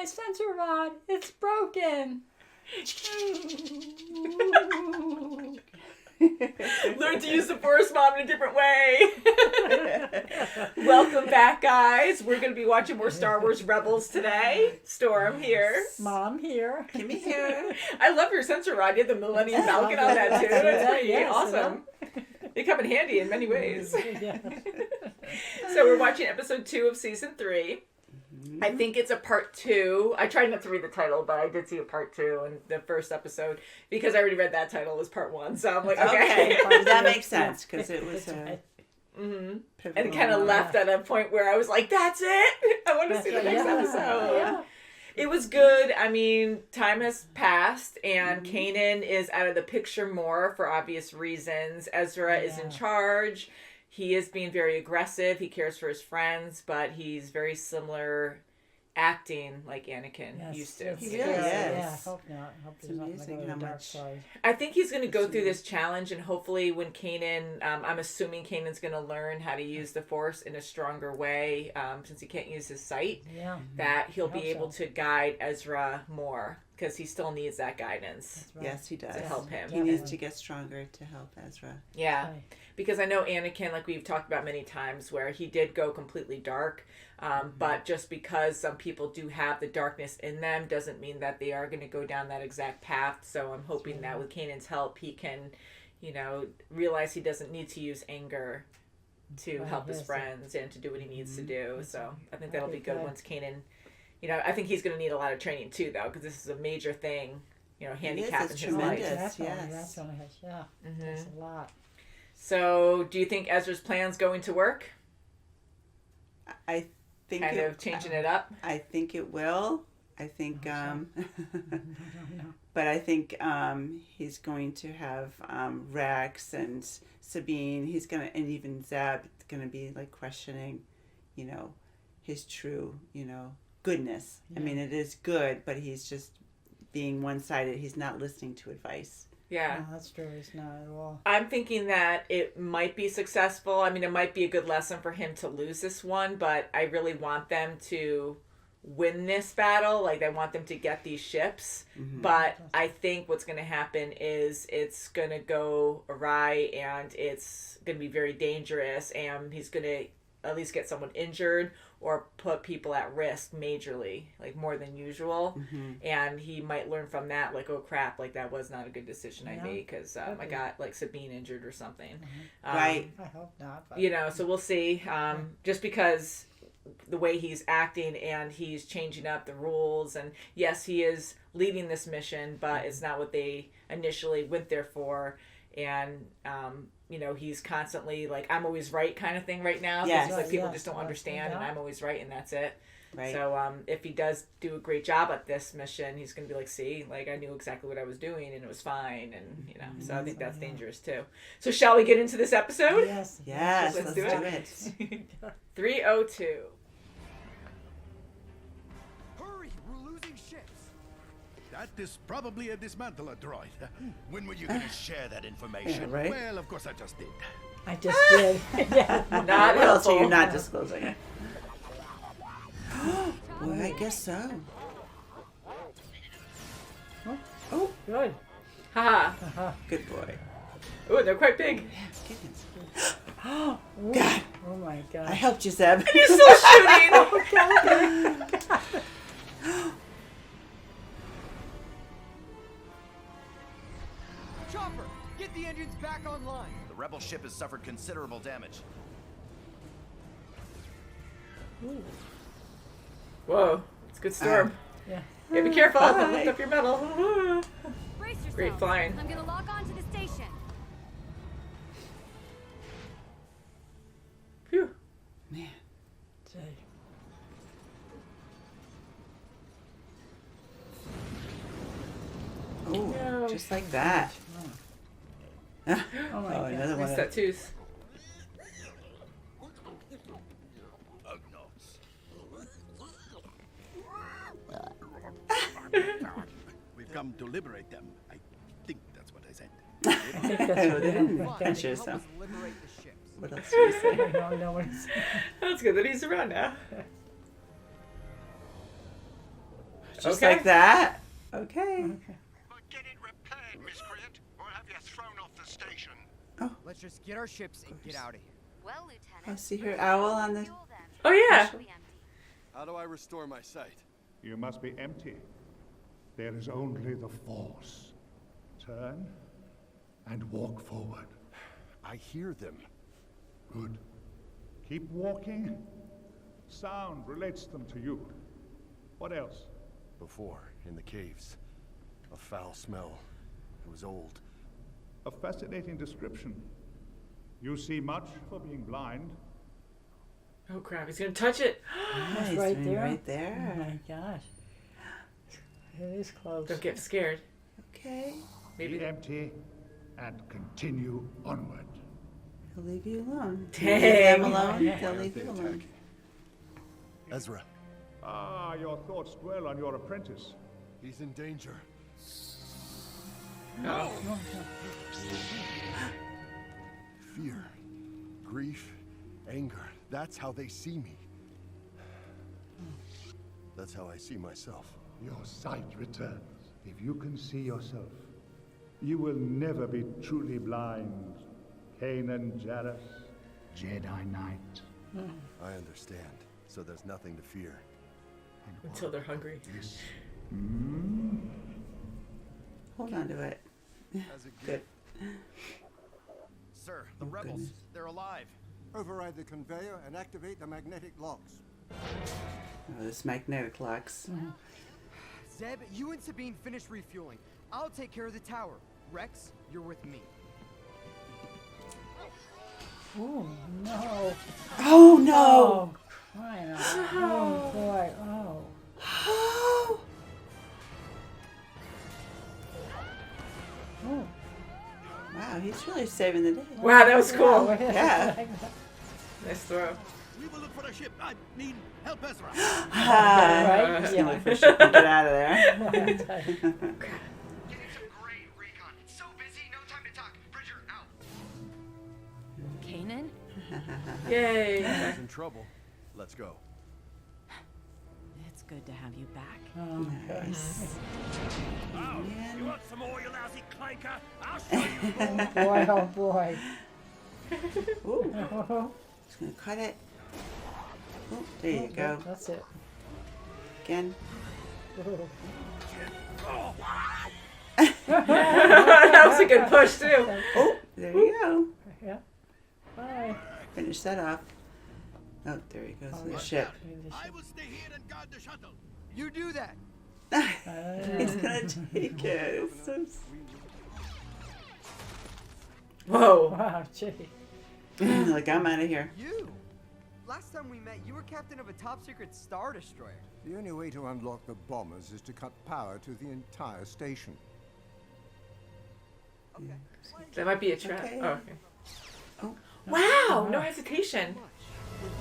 my sensor rod. It's broken. Learn to use the forest mom in a different way. Welcome back, guys. We're going to be watching more Star Wars Rebels today. Storm here. Mom here. Kimmy here. I love your sensor rod. You have the Millennium Falcon on that too. That's pretty Yes, awesome. They come in handy in many ways. Yeah. So we're watching episode 2 of season 3. I think it's a part 2. I tried not to read the title, but I did see a part 2 in the first episode because I already read that title as part 1. So I'm like, okay. That makes sense because it was a and kind of left at a point where I was like, that's it. I want to see the next episode. Yeah. It was good. I mean, time has passed and Kanan is out of the picture more for obvious reasons. Ezra is in charge. He is being very aggressive. He cares for his friends, but he's very similar acting like Anakin used to. He really is. Yeah, I hope not. I hope It's he's not amazing going to go how to the dark much- side. I think he's going to go through this challenge, and hopefully when Kanan, I'm assuming Kanan's going to learn how to use the Force in a stronger way, since he can't use his sight, Yeah. that he'll I be hope able so. to guide Ezra more, because he still needs that guidance That's right. Yes, he does. to help him. He needs to get stronger to help Ezra. Yeah. Right. Because I know Anakin, like we've talked about many times, where he did go completely dark. But just because some people do have the darkness in them doesn't mean that they are going to go down that exact path. So I'm hoping that with Kanan's help, he can, realize he doesn't need to use anger to help his friends and to do what he needs to do. So I think that'll be good once Kanan, I think he's going to need a lot of training too, though, because this is a major thing, handicap in It's his tremendous. life. Definitely, yes. that's going to that's a lot. So do you think Ezra's plan's going to work? I think Kind of changing it up? I think it will. I think, No. but I think he's going to have Rex and Sabine. He's gonna, and even Zeb, gonna be like questioning, his true, goodness. Yeah. I mean, it is good, but he's just being one-sided. He's not listening to advice. Yeah. No, that's true. It's not at all. I'm thinking that it might be successful. I mean, it might be a good lesson for him to lose this one, but I really want them to win this battle. Like, I want them to get these ships. But I think what's going to happen is it's going to go awry and it's going to be very dangerous, and he's going to at least get someone injured or put people at risk majorly, like more than usual. And he might learn from that, like, oh crap, like that was not a good decision I made because I got like Sabine injured or something. Right. I hope not. But So we'll see. Just because the way he's acting and he's changing up the rules, and yes, he is leading this mission, but it's not what they initially went there for. And he's constantly like, I'm always right kind of thing right now. Yes. It's like people Yes. just don't understand, and I'm always right, and that's it. Right. So if he does do a great job at this mission, he's going to be like, see, like I knew exactly what I was doing and it was fine. And, so I think that's dangerous too. So shall we get into this episode? yes. Yes, Let's let's do do it. it. 302. Hurry, we're losing ships. That is probably a dismantler droid. When were you going to share that information? Yeah, right? Well, of course I just did. I just did. Yeah. Not Well, so helpful. you're not disclosing it. Well, I guess so. Oh, Good. Haha. good boy. Oh, they're quite big. Goodness. Oh, God, oh my I God. helped you, Zeb. He's still shooting. Chopper, get the engines back online. The rebel ship has suffered considerable damage. Whoa, it's a good storm. Yeah. Yeah, be careful. Bye. Don't lift up your metal. Brace yourselves. Great flying. I'm gonna lock on to the station. Phew. Man. Say. Oh, No. just like that. Oh my God. Another Nice one. tattoos. We've come to liberate them. I think that's what I said. I think that's They what didn't I think. mention Help so. us liberate the ships. What else do you say? I don't know what it's. That's good that he's around now. Just Okay. like that? Okay. But get it repaired, miscreant, or have you thrown off the station. Let's just get our ships and get out of here. Well, Lieutenant. Oh, see her owl on the... Fuel then. Oh yeah. It'll be empty. How do I restore my sight? You must be empty. There is only the Force. Turn and walk forward. I hear them. Good. Keep walking. Sound relates them to you. What else? Before, in the caves. A foul smell. It was old. A fascinating description. You see much for being blind. Oh crap! He's gonna touch it. Nice, right right there. Right Oh there. my gosh. It is close. Don't get scared. Okay. Maybe. Be empty and continue onward. He'll leave you alone. Dang. Leave them alone. Yeah. They'll leave They you attack. alone. Ezra, Ah, your thoughts dwell on your apprentice. he's in danger. Oh. Fear, grief, anger. That's how they see me. That's how I see myself. Your sight returns. If you can see yourself, you will never be truly blind. Kanan Jarrus, Jedi Knight. I understand. So there's nothing to fear. Until they're hungry. This Hold on to it. As a Good. Sir, the rebels, goodness. they're alive. Override the conveyor and activate the magnetic locks. Oh, this magnetic locks. Zeb, you and Sabine finish refueling. I'll take care of the tower. Rex, you're with me. Oh no. Oh no! Oh, crying out. Oh boy. Oh. Oh! Oh. Wow, he's really saving the day. Wow, that was cool. Yeah. Nice throw. We will look for a ship. I mean, help Ezra. Ah, Right? just Yeah. gonna look for shit and get out of there. Getting some great recon. So busy, no time to talk. Bridger, out. Kanan? Yay. He's in trouble. Let's go. It's good to have you back. Oh, Nice. You want some more, you lousy clanker? I'll show you. boy, oh boy. Ooh, Oh, just gonna cut it. Oh, there you go. That's it. Again. Oh. That was a good push too. Oh, there you go. Yeah. Bye. Finish that off. Oh, there he goes. The ship. I will stay here and guard the shuttle. You do that. He's gonna take it. It's so Whoa. Wow, gee. like, I'm out of here. You. Last time we met, you were captain of a top secret Star Destroyer. The only way to unlock the bombers is to cut power to the entire station. Okay. That might be a trap. Okay. Oh, okay. Oh. Wow, no hesitation.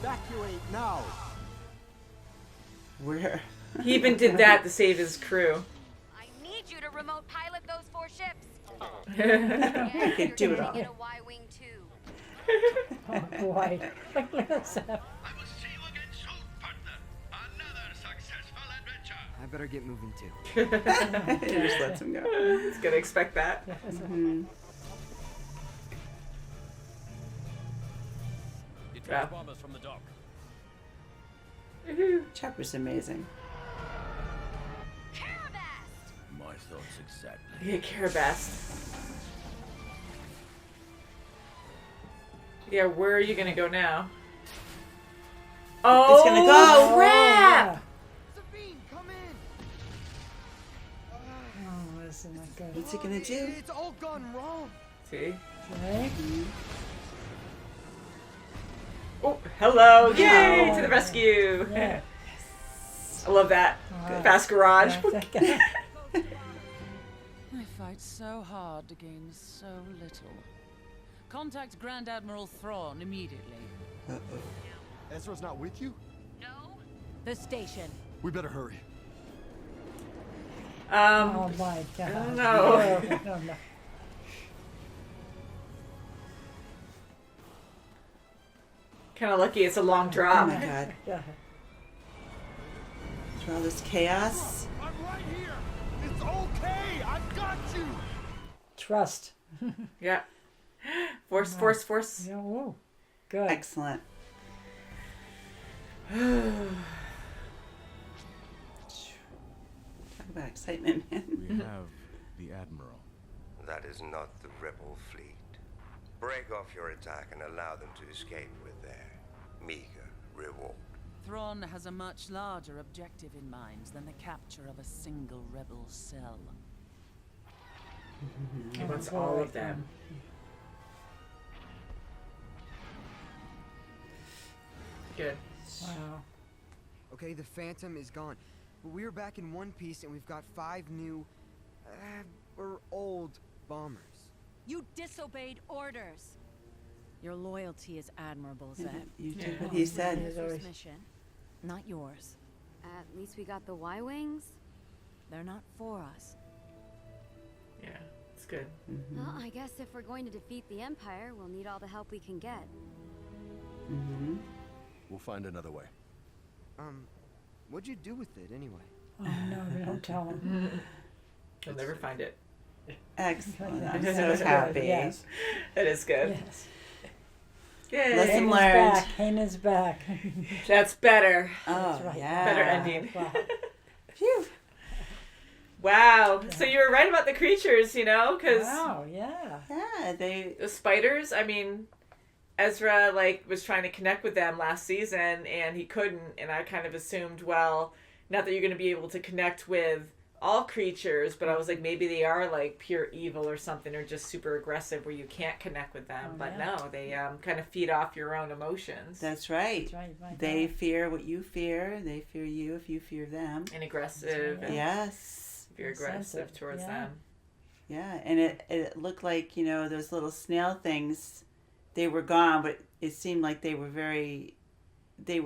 Evacuate now! Where? He even did that to save his crew. I need you to remote pilot those 4 ships. I could do it You're all. gonna get a Y-wing too. Oh boy. Look at this. I will see you again soon, partner. Another successful adventure. I better get moving too. He just lets him go. He's gonna expect that. Mhm. Yeah. bombers from the dock. Chopper's amazing. Carabast! My thoughts exactly. Yeah, Carabast. Yeah, where are you gonna go now? Oh, It's gonna go. crap! Sabine, come in. Oh, isn't that good? What's he gonna do? It's all gone wrong. See? Okay. Oh, hello! Yay! Wow. To the rescue! Yeah. I love that. Wow. Fast garage. I fight so hard to gain so little. Contact Grand Admiral Thrawn immediately. Ezra's not with you? No? The station. We better hurry. Oh my god. No. No, no. Kind of lucky it's a long Oh drop. my god. Yeah. Through all this chaos. I'm okay. I've got you. Trust. Yeah. Force. Yeah, whoa. Good. Excellent. Talk about excitement, man. We have the Admiral. That is not the rebel fleet. Break off your attack and allow them to escape with their meager reward. Thrawn has a much larger objective in mind than the capture of a single rebel cell. He wants all of them. Good. Wow. Okay, the Phantom is gone. But we're back in one piece and we've got 5 new, or old bombers. You disobeyed orders. Your loyalty is admirable, Zeb. You did what he said. His mission, not yours. At least we got the Y-Wings. They're not for us. Yeah, it's good. Well, I guess if we're going to defeat the Empire, we'll need all the help we can get. We'll find another way. What'd you do with it anyway? Oh, no, don't tell him. You'll never find it. Excellent. I'm so happy. Yes. It is good. Yes. Yay. Lesson Kanan's learned. back. Kanan's back. That's better. Oh, That's right. yeah. Better ending. Wow. Phew. Wow. So you were right about the creatures, you know, because Wow, yeah. Yeah, they. the spiders, I mean, Ezra was trying to connect with them last season and he couldn't, and I kind of assumed, well, not that you're going to be able to connect with all creatures, but I was like, maybe they are pure evil or something, or just super aggressive where you can't connect with them. But no, they kind of feed off your own emotions. That's right. Right. They fear what you fear. They fear you if you fear them. And aggressive. And Yes. if you're aggressive towards them. Yeah, and it looked like, those little snail things, they were gone, but it seemed like they were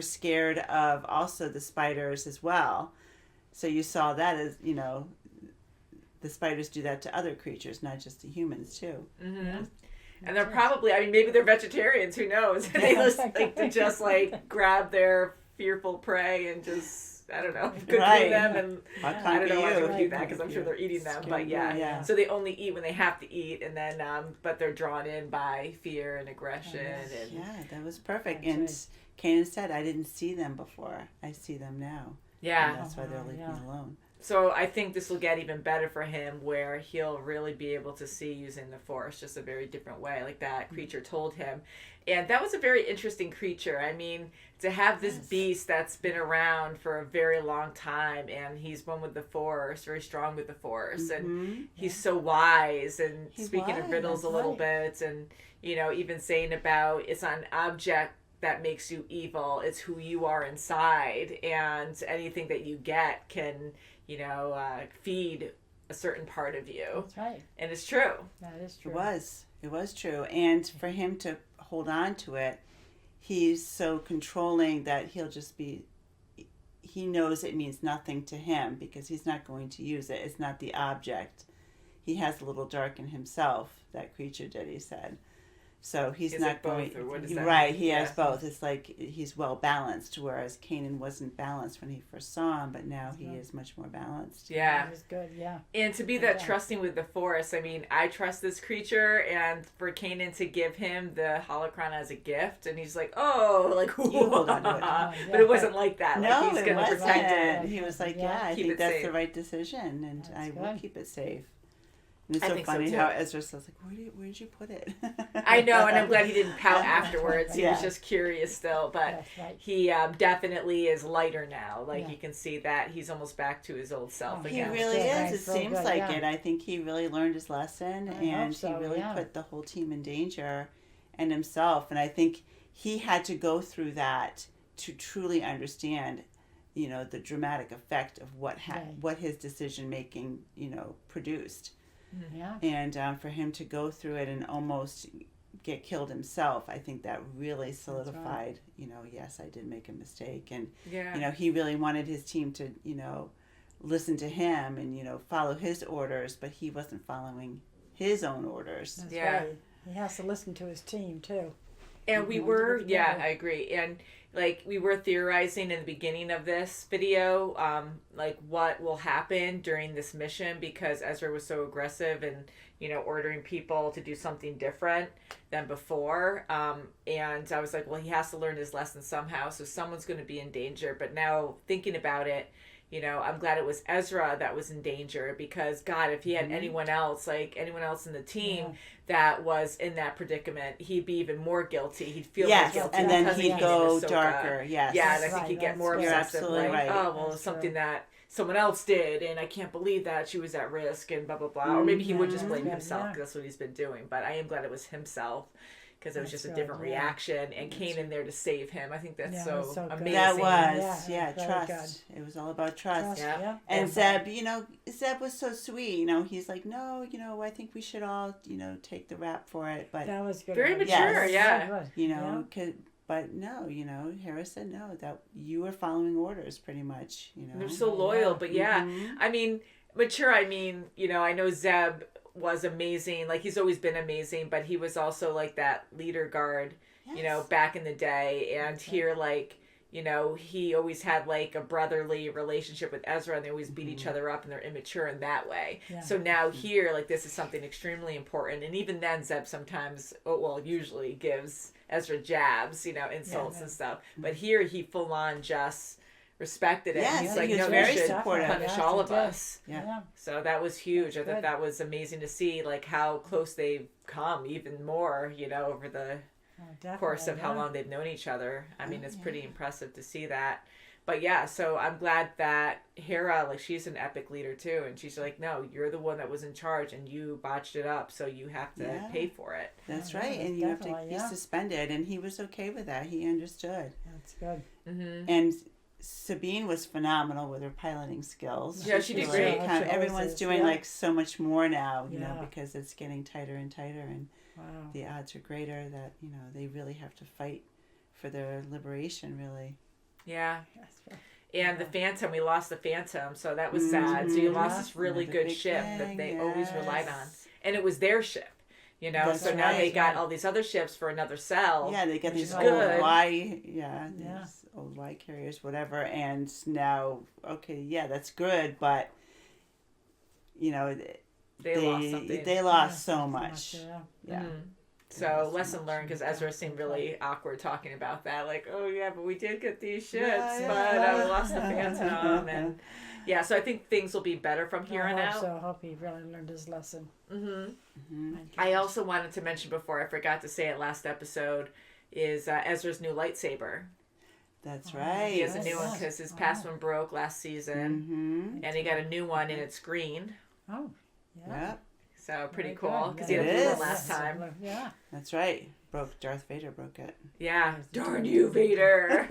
scared of also the spiders as well. So you saw that as, the spiders do that to other creatures, not just to humans too. Mm-hmm. Yeah. And they're probably, maybe they're vegetarians, who knows? They just grab their fearful prey and just, I don't know, cook them. And I don't know why they do that, because I'm sure they're eating them. But yeah. So they only eat when they have to eat, and then, but they're drawn in by fear and aggression. And yeah, that was perfect. And Kanan said, I didn't see them before. I see them now. Yeah. And that's why they're leaving me alone. So I think this will get even better for him, where he'll really be able to see using the Force just a very different way, like that creature told him. And that was a very interesting creature. I mean, to have this beast that's been around for a very long time, and he's one with the Force, very strong with the Force, and he's so wise, and speaking of riddles a little bit, and, even saying about it's not an object that makes you evil, it's who you are inside, and anything that you get can, feed a certain part of you. That's right. And it's true. That is true. It was true. And for him to hold on to it, he's so controlling that he knows it means nothing to him because he's not going to use it. It's not the object. He has a little dark in himself, that creature did, he said. So he's Is not it both, going. or what does that Right, mean? he has both. It's like he's well balanced, whereas Kanan wasn't balanced when he first saw him, but now he is much more balanced. Yeah. That was good, yeah. And to be that trusting with the Force, I trust this creature, and for Kanan to give him the holocron as a gift, and he's like, oh, you hold on to it. But it wasn't like that. No, he's it going to wasn't. protect it. He was like, I Keep think it that's safe. the right decision, and I will keep it safe. And it's I so think so, funny too. how Ezra says, where did you put it? I know, and I'm glad he didn't pout afterwards. He Yeah. was just curious still, but he definitely is lighter now. You can see that he's almost back to his old self He again. really is. It seems like it. I think he really learned his lesson, and so, he really put the whole team in danger and himself. And I think he had to go through that to truly understand, the dramatic effect of what his decision making, produced. Yeah. And for him to go through it and almost get killed himself, I think that really solidified, yes, I did make a mistake. And, he really wanted his team to, listen to him and, follow his orders, but he wasn't following his own orders. That's right. He has to listen to his team, too. And we were, yeah, I agree. And like we were theorizing in the beginning of this video, like what will happen during this mission because Ezra was so aggressive and, you know, ordering people to do something different than before. And I was like, well, he has to learn his lesson somehow. So someone's going to be in danger. But now thinking about it, you know, I'm glad it was Ezra that was in danger because, God, if he had anyone else, like anyone else in the team that was in that predicament, he'd be even more guilty. He'd feel more guilty. And then because he'd he go hated Ahsoka. darker. Yes. Yeah, and I think he'd get more obsessive. Like, right. oh, well, it's something that someone else did, and I can't believe that she was at risk, and blah, blah, blah. Or maybe he would just blame himself because that's what he's been doing. But I am glad it was himself. Because it was just a different reaction, and Kanan there to save him. I think that's so amazing. That was, trust. It was all about trust. And Zeb, you know, Zeb was so sweet. You know, he's like, no, you know, I think we should all, you know, take the rap for it. But that was good. Very mature, You know, but no, you know, Harris said no, that you were following orders pretty much, you know. They're so loyal, but I mean, mature, I mean, you know, I know Zeb was amazing. Like, he's always been amazing, but he was also like that leader guard, you know, back in the day. And here, like, you know, he always had like a brotherly relationship with Ezra, and they always beat each other up, and they're immature in that way. So now here, like, this is something extremely important. And even then, Zeb sometimes, usually gives Ezra jabs, you know, insults and stuff. But here, he full on just respected it. Yes, he's like, he was no, very you should supportive. punish all of us. Yeah. So that was huge. I thought that was amazing to see, like, how close they've come even more, you know, over the course of how long they've known each other. I mean, it's pretty impressive to see that. But yeah, so I'm glad that Hera, like, she's an epic leader too. And she's like, no, you're the one that was in charge and you botched it up. So you have to pay for it. That's right. And you have to be suspended. And he was okay with that. He understood. That's good. And Sabine was phenomenal with her piloting skills. Yeah, she did great. Everyone's doing like so much more now, you know, because it's getting tighter and tighter, and the odds are greater that, you know, they really have to fight for their liberation, really. Yeah. And the Phantom, we lost the Phantom, so that was sad. So you lost this really good ship that they always relied on. And it was their ship. You know, so now they got all these other ships for another cell. Yeah, they got these old old Y carriers, whatever, and now, that's good, but, you know, they lost something. They lost so much. So lesson learned, because Ezra seemed really awkward talking about that, like, oh yeah, but we did get these ships, but we lost the Phantom, and so I think things will be better from here on out. I hope he really learned his lesson. I also wanted to mention before, I forgot to say it last episode, is Ezra's new lightsaber. That's right. He has a new one because his past one broke last season, and he got a new one, and it's green. Oh, yeah. So pretty cool because he had a blue one last time. Yeah, that's right. Darth Vader broke it. Yeah, darn you, Vader.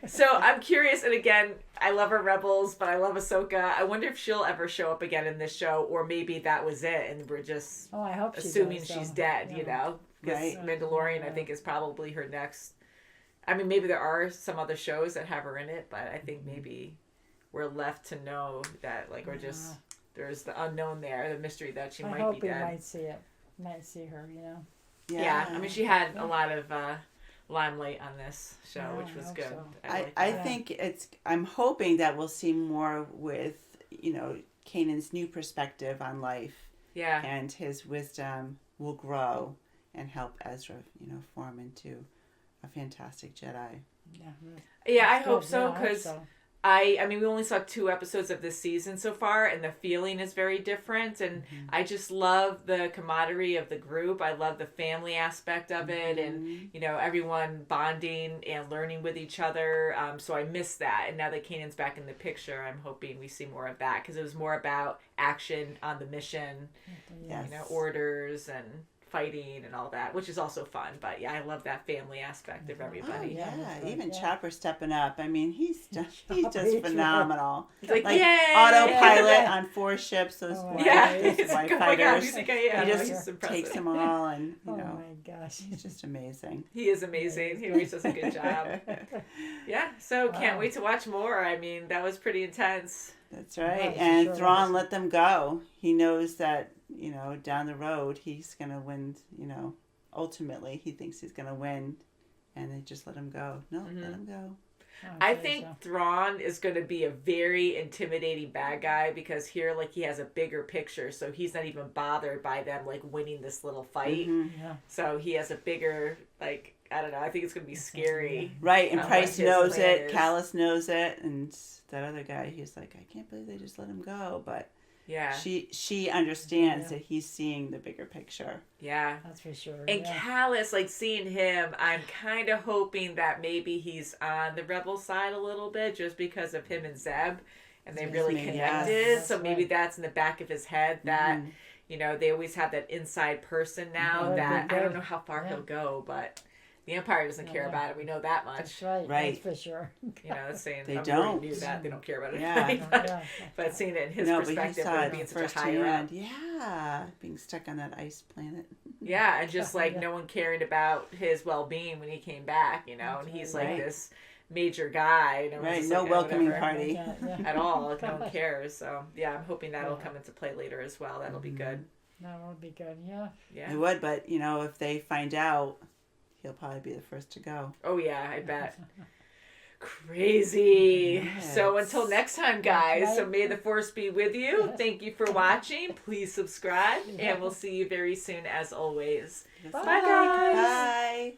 So I'm curious, and again, I love her Rebels, but I love Ahsoka. I wonder if she'll ever show up again in this show, or maybe that was it, and we're just I hope assuming she's dead. You know, because Mandalorian, I think, is probably her next. I mean, maybe there are some other shows that have her in it, but I think maybe we're left to know that, like, or just there's the unknown there, the mystery that she might be dead. I hope we might see it. Might see her, you know. Yeah, I mean, she had a lot of limelight on this show, which was good. So. I think I'm hoping that we'll see more with, you know, Kanan's new perspective on life. Yeah. And his wisdom will grow and help Ezra, you know, form into a fantastic Jedi. Yeah, I hope so, because I mean, we only saw 2 episodes of this season so far, and the feeling is very different, and I just love the camaraderie of the group. I love the family aspect of it, and, you know, everyone bonding and learning with each other, so I miss that, and now that Kanan's back in the picture, I'm hoping we see more of that, because it was more about action on the mission, you know, orders and fighting and all that, which is also fun. But yeah, I love that family aspect of everybody. Even Chopper stepping up. I mean, he's just phenomenal. He's like autopilot on 4 ships. Those white fighters. He just takes them all, and you know, my gosh, he's just amazing. He is amazing. He always does a good job. So can't wait to watch more. I mean, that was pretty intense. That's right. And Thrawn let them go. He knows that, you know, down the road he's gonna win, you know, ultimately he thinks he's going to win, and they just let him go. No, let him go. I think Thrawn is going to be a very intimidating bad guy because here, like, he has a bigger picture, so he's not even bothered by them, like, winning this little fight. Yeah. So he has a bigger, like, I don't know, I think it's going to be scary. Right, and Price knows it, is. Callus knows it, and that other guy, he's like, I can't believe they just let him go, but yeah, she understands that he's seeing the bigger picture. Yeah, that's for sure. And Callus, like, seeing him, I'm kind of hoping that maybe he's on the rebel side a little bit, just because of him and Zeb, and they really connected. So maybe that's in the back of his head that you know, they always have that inside person now that I don't know how far he'll go, but the Empire doesn't care about it. We know that much. That's right. That's for sure. You know, saying they don't knew that they don't care about it. Yeah. But seeing it in his perspective, but being such a higher up. Yeah, being stuck on that ice planet. Yeah, and just like no one caring about his well-being when he came back, you know, and he's like this major guy. And no like, welcoming party at all. Like, no one cares. So yeah, I'm hoping that'll come into play later as well. That'll be good. That would be good. Yeah. Yeah. It would, but you know, if they find out, he'll probably be the first to go. Oh yeah, I bet. Crazy. Yes. So until next time, guys, so may the force be with you. Thank you for watching. Please subscribe, and we'll see you very soon as always. Bye, guys. Bye.